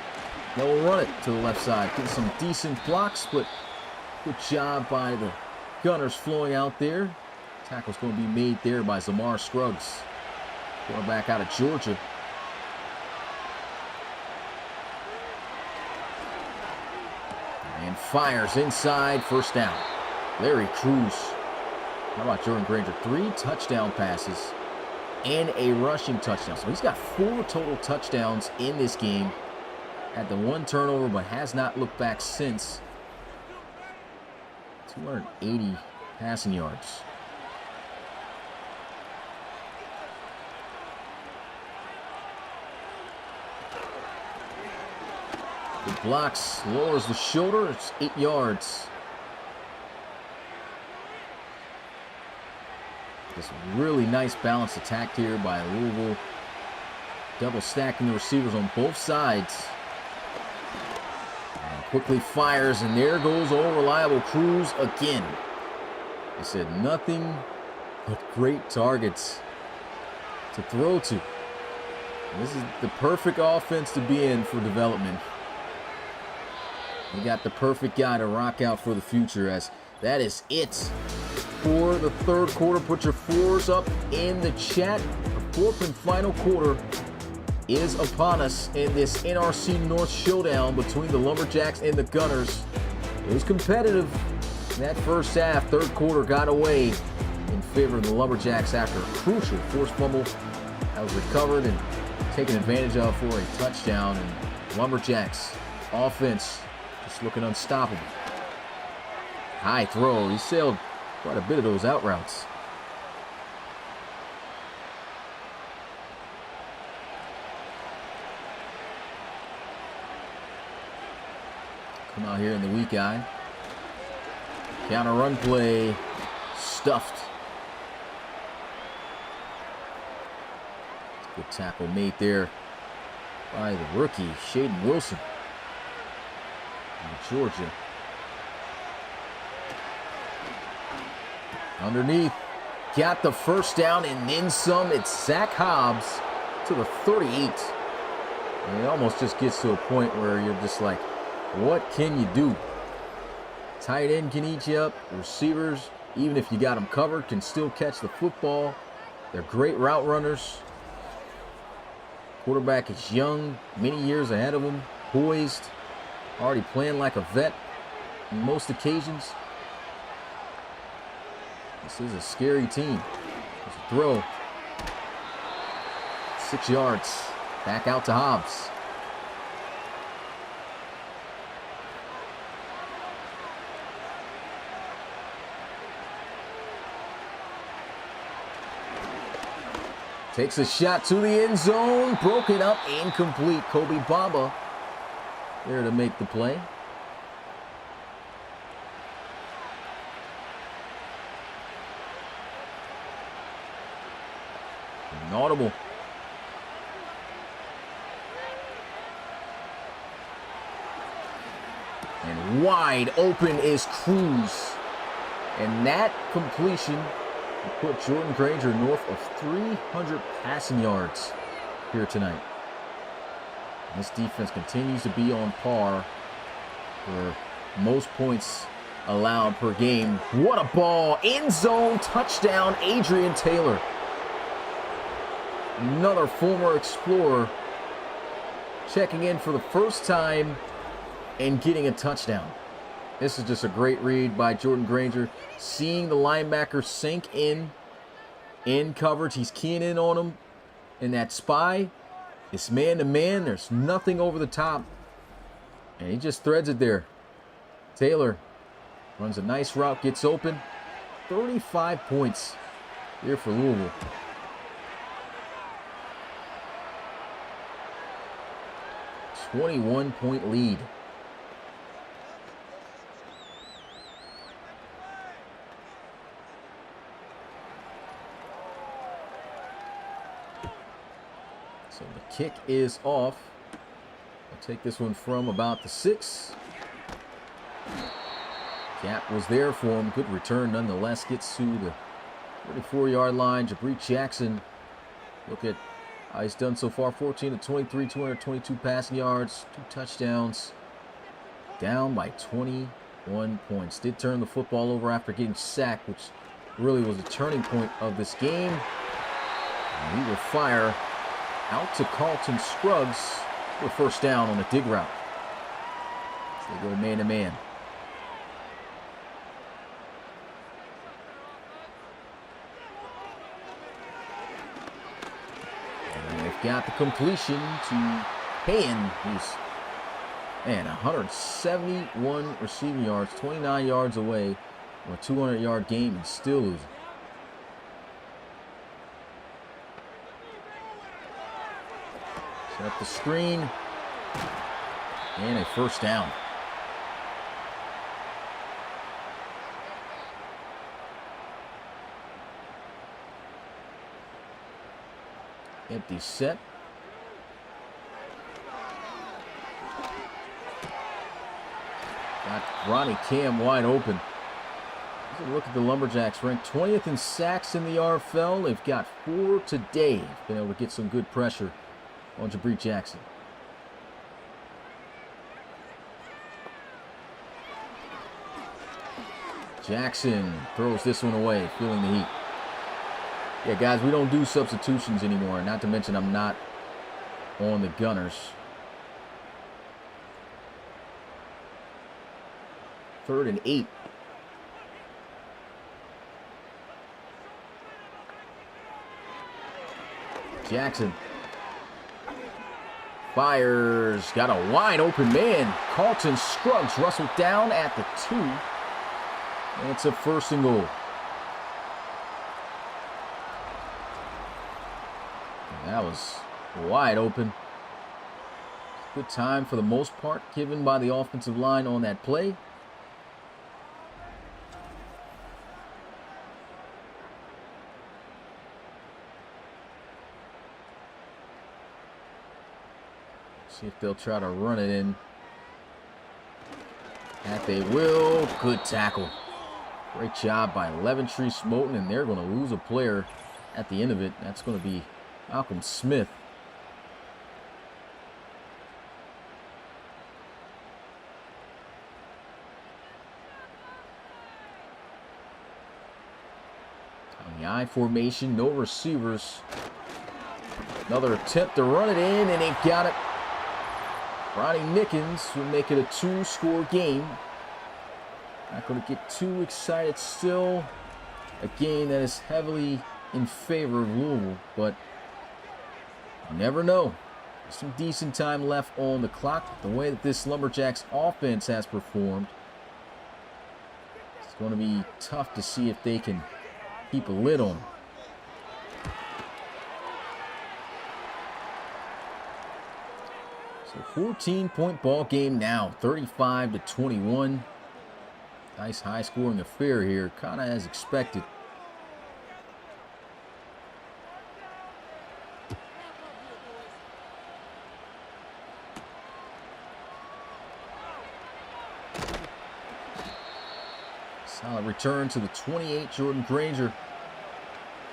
B: They'll run it to the left side. Get some decent blocks, but good job by the Gunners flowing out there. Tackle's going to be made there by Zamar Scruggs, quarterback out of Georgia. And fires inside, 1st down. Larry Cruz. How about Jordan Granger? 3 touchdown passes and a rushing touchdown. So he's got 4 total touchdowns in this game. Had the 1 turnover, but has not looked back since. 280 passing yards. Good blocks, lowers the shoulder. It's 8 yards. Just really nice balanced attack here by Louisville. Double stacking the receivers on both sides. And quickly fires, and there goes all reliable Cruz again. I said nothing but great targets to throw to. This is the perfect offense to be in for development. You got the perfect guy to rock out for the future, as that is it for the 3rd quarter. Put your 4s up in the chat. The 4th and final quarter is upon us in this NRC North showdown between the Lumberjacks and the Gunners. It was competitive in that first half. 3rd quarter got away in favor of the Lumberjacks after a crucial forced fumble that was recovered and taken advantage of for a touchdown. And Lumberjacks offense just looking unstoppable. High throw. He sailed quite a bit of those out routes. Come out here in the weak eye. Counter run play. Stuffed. Good tackle made there by the rookie, Shaden Wilson in Georgia. Underneath, got the 1st down and then some. It's Zach Hobbs to the 38. And it almost just gets to a point where you're just like, what can you do? Tight end can eat you up. Receivers, even if you got them covered, can still catch the football. They're great route runners. Quarterback is young, many years ahead of him, poised, already playing like a vet on most occasions. This is a scary team. There's a throw. 6 yards. Back out to Hobbs. Takes a shot to the end zone. Broken up. Incomplete. Kobe Baba there to make the play. Inaudible. And wide open is Cruz. And that completion will put Jordan Granger north of 300 passing yards here tonight. This defense continues to be on par for most points allowed per game. What a ball. End zone touchdown, Adrian Taylor. Another former Explorer checking in for the first time and getting a touchdown. This is just a great read by Jordan Granger. Seeing the linebacker sink in coverage. He's keying in on him. And that spy, it's man-to-man. There's nothing over the top. And he just threads it there. Taylor runs a nice route, gets open. 35 points here for Louisville. A 21-point lead. So the kick is off. I'll take this one from about the 6. Cap was there for him. Good return nonetheless. Gets to the 34-yard line. Jabri Jackson. Look at how he's done so far. 14 of 23, 222 passing yards, 2 touchdowns. Down by 21 points. Did turn the football over after getting sacked, which really was a turning point of this game. And he will fire out to Carlton Scruggs for a first down on a dig route. So they go man-to-man. And they've got the completion to Payne, who's, man, 171 receiving yards, 29 yards away from a 200-yard game and still losing. Up the screen, and a first down. Empty set. Got Ronnie Cam wide open. Look at the Lumberjacks, ranked 20th in sacks in the RFL. They've got 4 today. Been able to get some good pressure on Jabri Jackson. Jackson throws this one away, feeling the heat. Yeah, guys, we don't do substitutions anymore. Not to mention I'm not on the Gunners. 3rd and 8. Jackson fires, got a wide open man. Carlton Scruggs rustled down at the 2. And it's a 1st and goal. And that was wide open. Good time for the most part given by the offensive line on that play. See if they'll try to run it in. That they will. Good tackle. Great job by Leventree Smoten, and they're going to lose a player at the end of it. That's going to be Malcolm Smith. On the I formation, no receivers. Another attempt to run it in, and they got it. Ronnie Nickens will make it a 2-score game. Not going to get too excited. Still a game that is heavily in favor of Louisville, but you never know. There's some decent time left on the clock. The way that this Lumberjacks offense has performed, it's going to be tough to see if they can keep a lid on them. So 14-point ball game now, 35-21. Nice high-scoring affair here, kind of as expected. Solid return to the 28, Jordan Granger.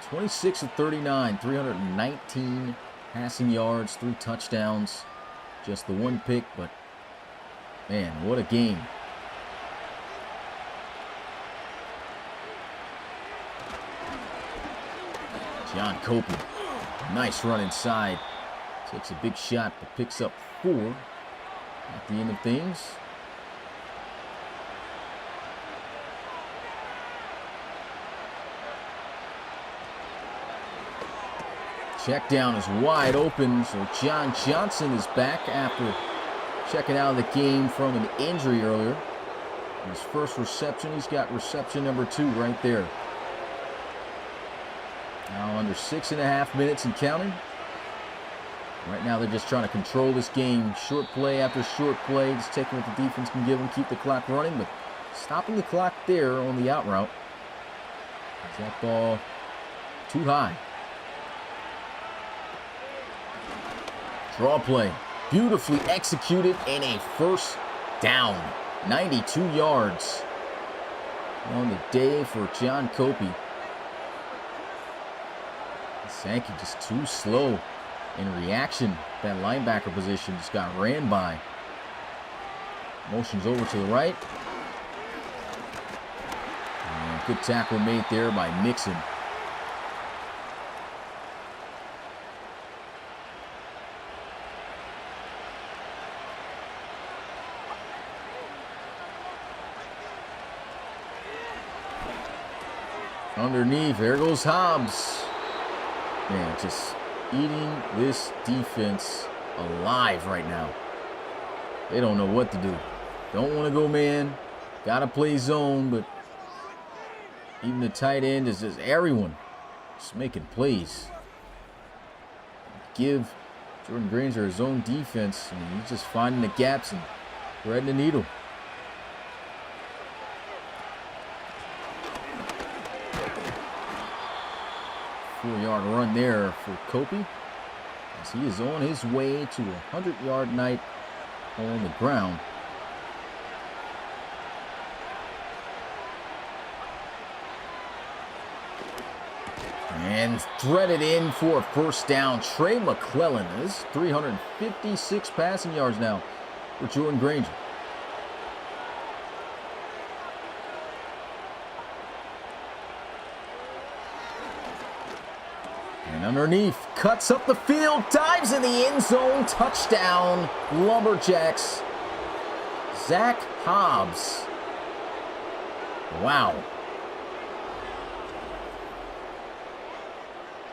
B: 26 of 39, 319 passing yards, 3 touchdowns. Just the 1 pick, but man, what a game. John Copeland, nice run inside. Takes a big shot, but picks up 4 at the end of things. Check down is wide open, so John Johnson is back after checking out of the game from an injury earlier. His first reception, he's got reception number 2 right there. Now under 6.5 minutes and counting. Right now they're just trying to control this game. Short play after short play, just taking what the defense can give them, keep the clock running, but stopping the clock there on the out route. Is that ball too high? Draw play, beautifully executed, and a first down. 92 yards on the day for John Copey. Sankey just too slow in reaction. That linebacker position just got ran by. Motions over to the right. And good tackle made there by Mixon. Underneath, there goes Hobbs. Man, just eating this defense alive right now. They don't know what to do. Don't want to go man. Got to play zone, but even the tight end is just everyone just making plays. Give Jordan Granger his own defense, and he's just finding the gaps and threading the needle. Four-yard run there for Copey, as he is on his way to a 100-yard night on the ground. And threaded in for a first down. Trey McClellan is 356 passing yards now for Jordan Granger. And underneath, cuts up the field, dives in the end zone, touchdown, Lumberjacks. Zach Hobbs. Wow.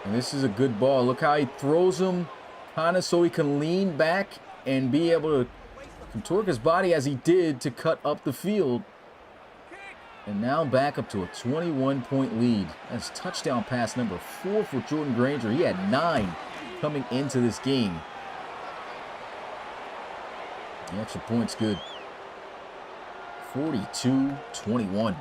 B: And this is a good ball. Look how he throws him, kind of so he can lean back and be able to contort his body as he did to cut up the field. And now back up to a 21-point lead. That's touchdown pass number 4 for Jordan Granger. He had 9 coming into this game. The extra point's good. 42-21.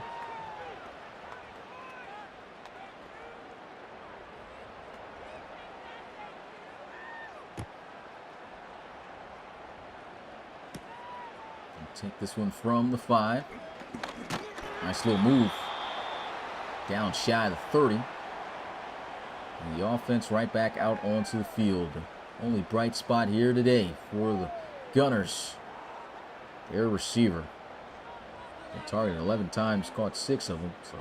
B: Take this one from the 5. Nice little move. Down shy of the 30. And the offense right back out onto the field. The only bright spot here today for the Gunners. Their receiver. They targeted 11 times, caught 6 of them. So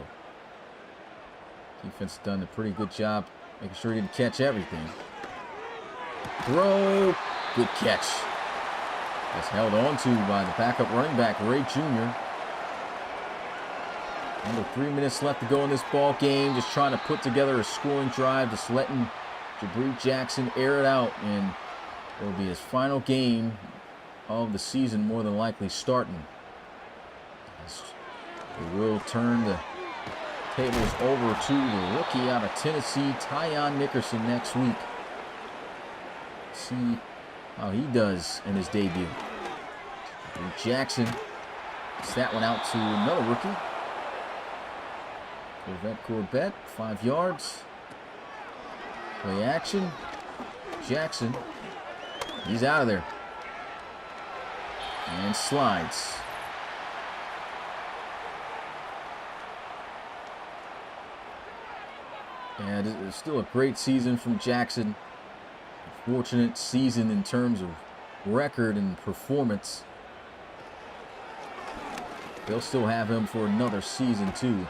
B: defense done a pretty good job making sure he didn't catch everything. Throw. Good catch. That's held on to by the backup running back, Ray Jr. Under 3 minutes left to go in this ball game. Just trying to put together a scoring drive. Just letting Jabri Jackson air it out. And it'll be his final game of the season, more than likely starting. He will turn the tables over to the rookie out of Tennessee, Tyon Nickerson, next week. See how he does in his debut. Jackson gets that one out to another rookie. Corbett, 5 yards. Play action. Jackson, he's out of there. And slides. And it's still a great season from Jackson. Fortunate season in terms of record and performance. They'll still have him for another season too,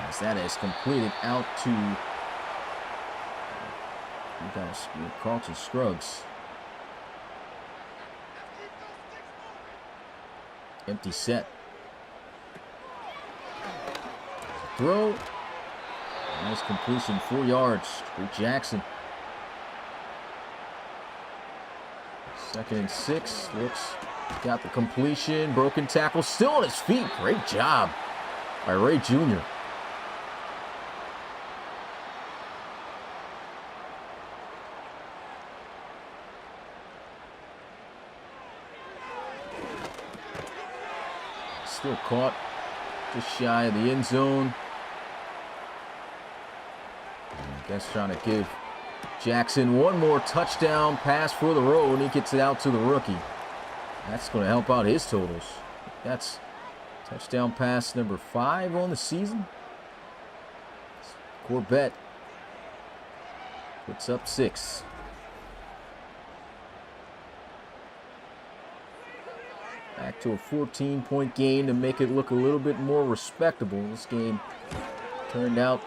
B: as that is completed out to Carlton Scruggs. Empty set. Throw. Nice completion, 4 yards. Jabri Jackson. 2nd and 6. Looks, got the completion. Broken tackle. Still on his feet. Great job by Ray Jr. Still caught just shy of the end zone. I guess trying to give Jackson one more touchdown pass for the road, and he gets it out to the rookie. That's going to help out his totals. That's touchdown pass number 5 on the season. Corbett puts up 6. Back to a 14-point game to make it look a little bit more respectable. This game turned out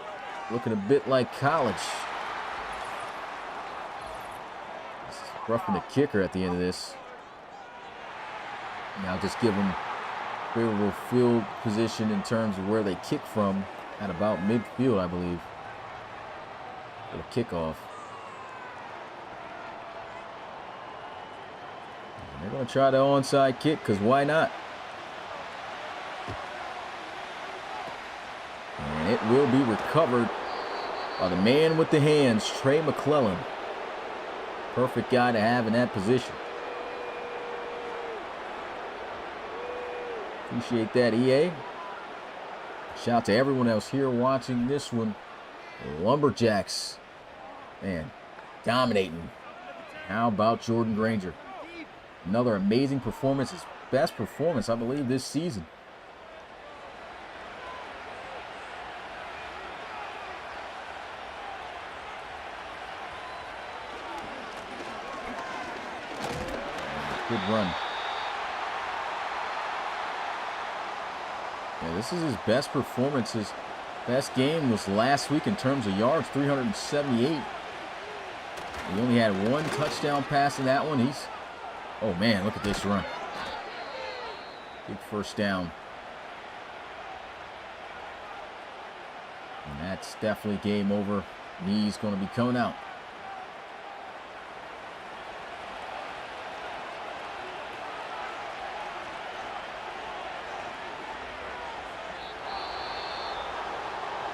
B: looking a bit like college. Roughing the kicker at the end of this. Now just give them favorable field position in terms of where they kick from at about midfield, I believe, for the kickoff. And they're going to try the onside kick because why not? And it will be recovered by the man with the hands, Trey McClellan. Perfect guy to have in that position. Appreciate that, EA. Shout out to everyone else here watching this one. The Lumberjacks, man, dominating. How about Jordan Granger? Another amazing performance. His best performance, I believe, this season. Good run. Yeah, this is his best performance. His best game was last week in terms of yards, 378. He only had 1 touchdown pass in that one. He's, oh man, look at this run. Big first down. And that's definitely game over. Knee's going to be coming out.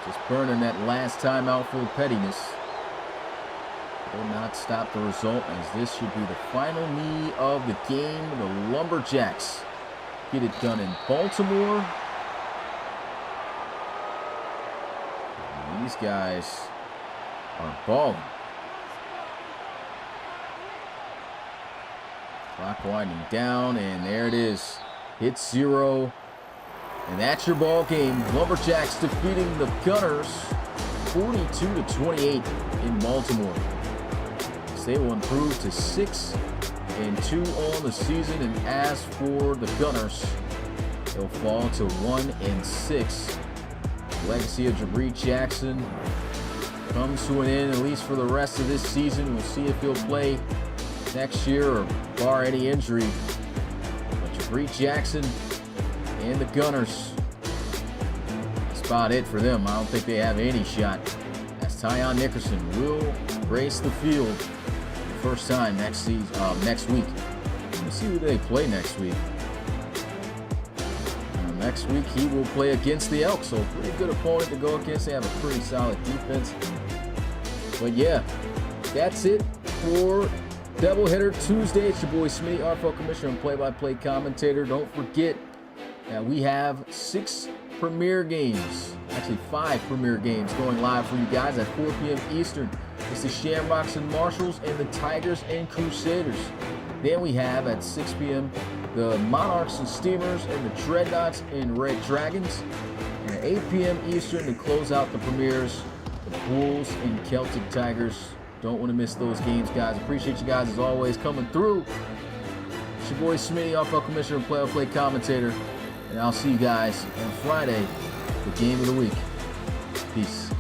B: Just burning that last time out for the pettiness. Will not stop the result, as this should be the final knee of the game. The Lumberjacks get it done in Baltimore. And these guys are balling. Clock winding down, and there it is. Hit 0. And that's your ball game. Lumberjacks defeating the Gunners 42-28 in Baltimore. They will improve to 6-2 on the season, and as for the Gunners, they'll fall to 1-6. Legacy of Jabri Jackson comes to an end, at least for the rest of this season. We'll see if he'll play next year or bar any injury. But Jabari Jackson and the Gunners, that's about it for them. I don't think they have any shot, as Tyon Nickerson will grace the field for the first time next week. Let's see who they play next week. Next week he will play against the Elks, so pretty good opponent to go against. They have a pretty solid defense. But yeah, that's it for Doubleheader Tuesday. It's your boy Smitty, RFL Commissioner and play-by-play commentator. Don't forget that we have 6 premier games, actually 5 premier games going live for you guys at 4 p.m. Eastern. It's the Shamrocks and Marshalls and the Tigers and Crusaders. Then we have at 6 p.m. the Monarchs and Steamers and the Dreadnoughts and Red Dragons. And at 8 p.m. Eastern to close out the premieres, the Bulls and Celtic Tigers. Don't want to miss those games, guys. Appreciate you guys as always coming through. It's your boy Smitty, RFL Commissioner and play-by-play commentator. And I'll see you guys on Friday, the game of the week. Peace.